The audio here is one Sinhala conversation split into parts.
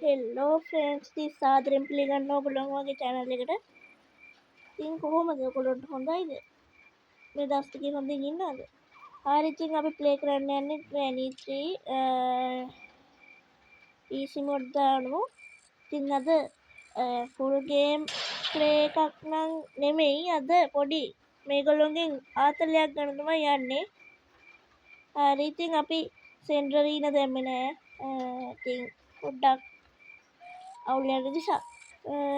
හෙල්ලෝ ෆ්‍රෙන්ඩ්ස් ඉතින් සාදරයෙන් පිළිගන්නවා ඔයගොල්ලෝ මගේ channel එකට. ඉතින් කොහොමද ඔයගොල්ලොන්ට හොඳයිද? මේ දවස් ටිකේ හොඳින් ඉන්නවද? හරි ඉතින් අපි ප්ලේ කරන්න යන්නේ Granny 3 easy mode දාමු. ඉතින් අද full game play එකක් නම් නෙමෙයි අද පොඩි මේගොල්ලොන්ගෙන් ආතලයක් ගන්න තමයි යන්නේ. හරි ඉතින් අපි සෙන්ඩරීන දැම්මේ නෑ. ඉතින් පොඩ්ඩක් අවුල් යන නිසා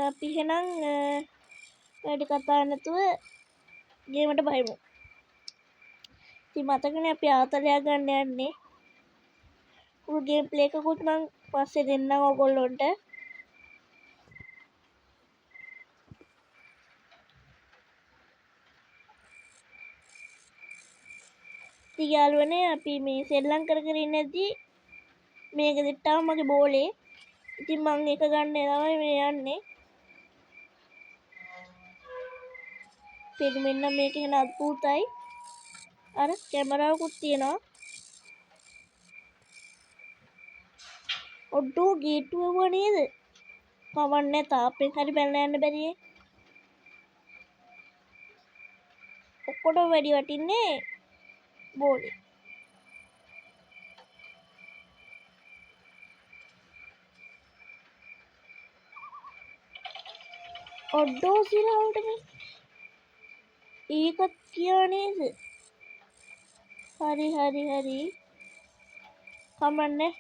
අපි එහෙනම් වැඩි කතා නැතුව ගේමට බහිමු. ඉතින් මතකනේ අපි ආතලයක් ගන්න යන්නේ. full game play එකකුත් මං පස්සේ දෙන්නම් ඔයගොල්ලොන්ට. ඉතින් යාළුවනේ අපි මේ සෙල්ලම් කර කර ඉන්නේදී මේක දෙට්ටාම මගේ බෝලේ. ඉතින් මං ඒක ගන්න තමයි මේ යන්නේ. මෙන්න මේක එන අද්භූතයි. අර කැමරාවකුත් තියෙනවා. ඔඩෝ ගේට්ටුව නේද? කවන්නේ තාප්පෙන් හරි බැලලා යන්න බැරියේ. ඔක්කොටම වැඩි වටින්නේ බෝලේ. ඔඩෝ සිරාවට මේ ඒකත් කියා නේද? හරි කමන්නේ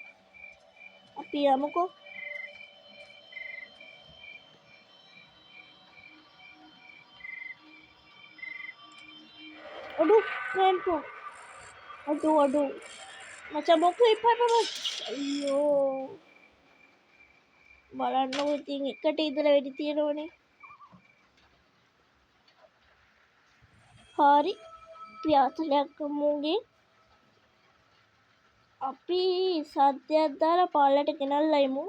අපි යමුකෝ. අඩු ගෑන්පෝ අඩු මචං මොකෝ ඉපරම අයියෝ බලන්නකො ඉතින් එකට ඉඳලා වෙඩි තියනවනේ. හරි පියාසලයක් ගමුගේ අපි සද්දයක් දාලා පාලට ගෙනල්ලා ඉමු.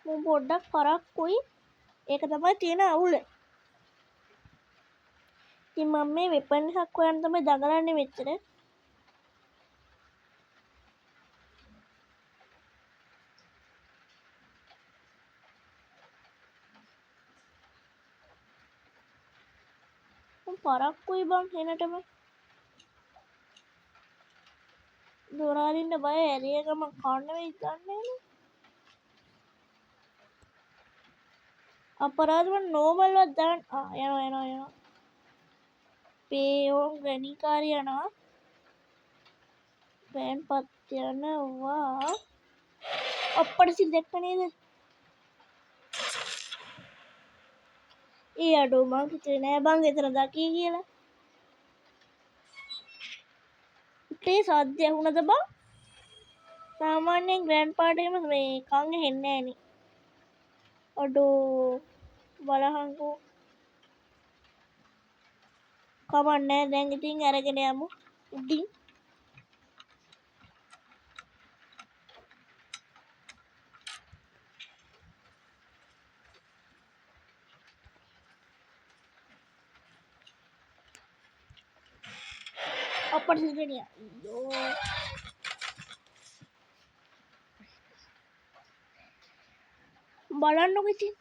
මම පොඩ්ඩක් පරක්කුයි. ඒක තමයි තියෙන අවුල. ඉතින් මම මේ වෙපන් එකක් හොයන්න තමයි දඟලන්නේ මෙච්චර. මම පරක්කුයි බං එනටම. දොරාරින්න බය ඇරිය ගම කන්න වෙයි දන්නේ නේ. අපරාධම නෝමල්වත් දාන්න යනවා. පේෝ ග්‍රැනිකාරි යනවා. ග්‍රෑන් පත් යනවා. අපට සිල් දැක්ක නේද? ඒ අඩෝ මං හිතුවේ නෑ බං එතන දකී කියලා. උටේ සද්ද ඇහුණද බං? සාමාන්‍යයෙන් ග්‍රෑන්ඩ් පාට එකම මේ කන් ඇහෙන්නේ නෑනේ. අඩෝ බලහන්කෝ. කමන්නේ දැන් ඉතින් අරගෙන යමු උඩින්. අපට සිල්ගෙනිය. අයියෝ. බලන්නකො ඉතින්.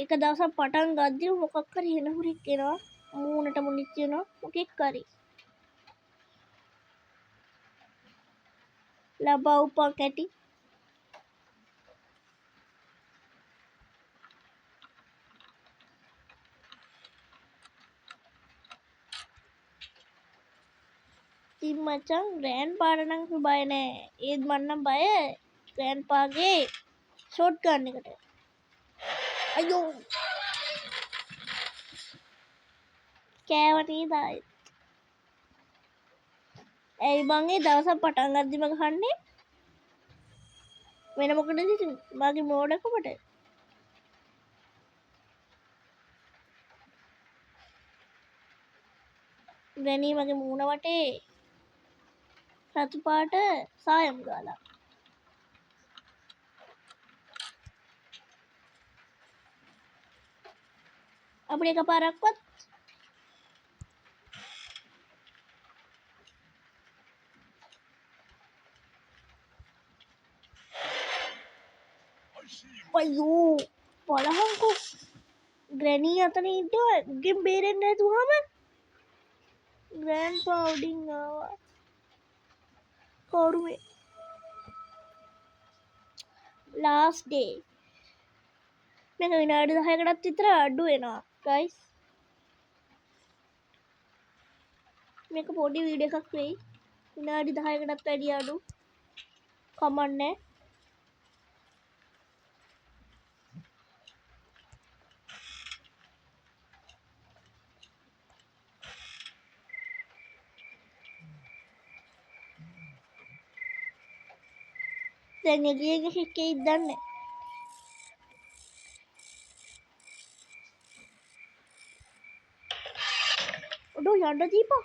එක දවසක් පටන් ගද්දිම මොකක් හරි එන හුරික් එනවා. මූණට මුණිච්ච වෙනවා මොකෙක් හරි. ලබා උපන් කැටි. ඉතින් මචං ග්‍රෑන්ඩ් පාට නම් බය නෑ. ඒත් මන්නම් බය ග්‍රෑන්ඩ් පාගේ ෂෝට් ගන්න එකට අයියෝ කෑවට නේද ආයෙත් ඇයි මං ඒ දවසක් පටන් ගද්දිම ගහන්නේ වෙන මොකටද ඉතින් මගේ මෝඩකමට ග්‍රැනී මගේ මූණ වටේ රතු පාට සායම් ගාලා අපිට එකපාරක්වත් අයියෝ බලහන්කෝ ග්‍රැනී අතන හිටියෝ ගෙන් බේරෙන්නේ නැතුවම ග්‍රෑන්ඩ්පා උඩින් ආවා කවුරු මේ ලාස්ට් ඩේ මේක විනාඩි 10කටත් විතර අඩු වෙනවා ගයිස් මේක පොඩි වීඩියෝ එකක් වෙයි විනාඩි 10කටත් වැඩි අඩු කමන්නේ දැන් එළියේ ගිහින් දන්නේ ඔඩෝ යන්න දීපා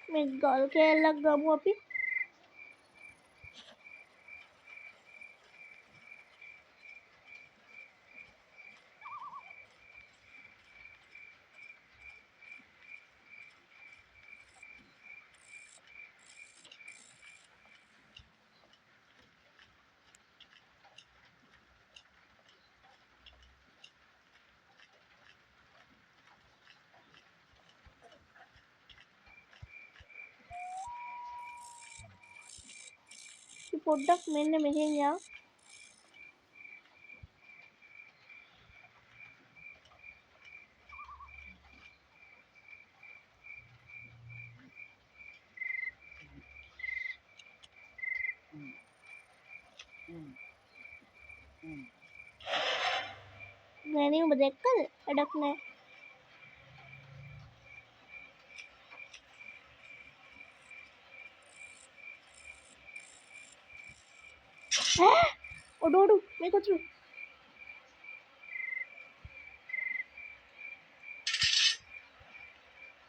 මේ ගල් කෑල්ලක් ගමු අපි පොඩ්ඩක් මෙන්න මෙහෙන් යා ග්‍රැනී උඹ දැක්කද වැඩක් නෑ ඔඩෝඩු මේ කොච්චර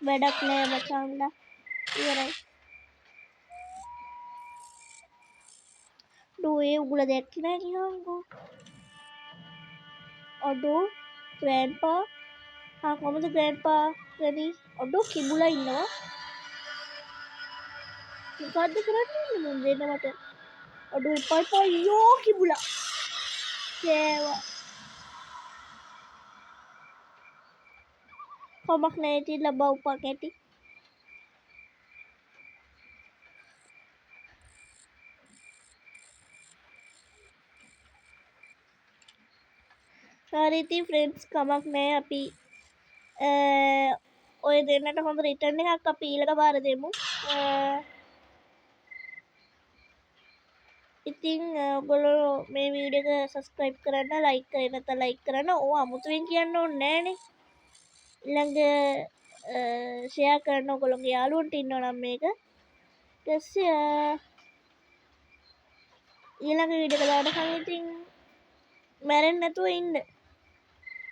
වැඩක් නෑ මචංලා ඉවරයි ඩෝ ඒ උගුල දැක්කේ නෑ කියහන්කෝ අඩෝ ග්‍රෑන්ඩ්පා කොහමද ග්‍රෑන්ඩ්පා ග්‍රැනී අඩෝ කිඹුලා ඉන්නවා මොකද්ද කරන්නේ මුන් දෙන්න මට අඩෝ එපා එපා අයියෝ කිඹුලා කෑවා කමක් නෑ ඉතින් ලබා උපන් ඇති හරි ඉතින් ෆ්‍රෙන්ඩ්ස් කමක් නෑ අපි ඔය දෙන්නට හොඳ රිටර්න් එකක් අපි ඊළඟ පාර දෙමු ඉතින් ඔයගොල්ලෝ මේ වීඩියෝ එක සබස්ක්‍රයිබ් කරන්න ලයික් කරන්න නැත්නම් ලයික් කරන්න ඕව අමුතුවෙන් කියන්න ඕනේ නෑනේ ඊළඟ ෂෙයා කරන්න ඔයගොල්ලෝගේ යාළුවන්ට ඉන්නවා නම් මේක ඊට පස්සේ ඊළඟ වීඩියෝ එක දානකම් ඉතින් මැරෙන්නේ නැතුව ඉන්න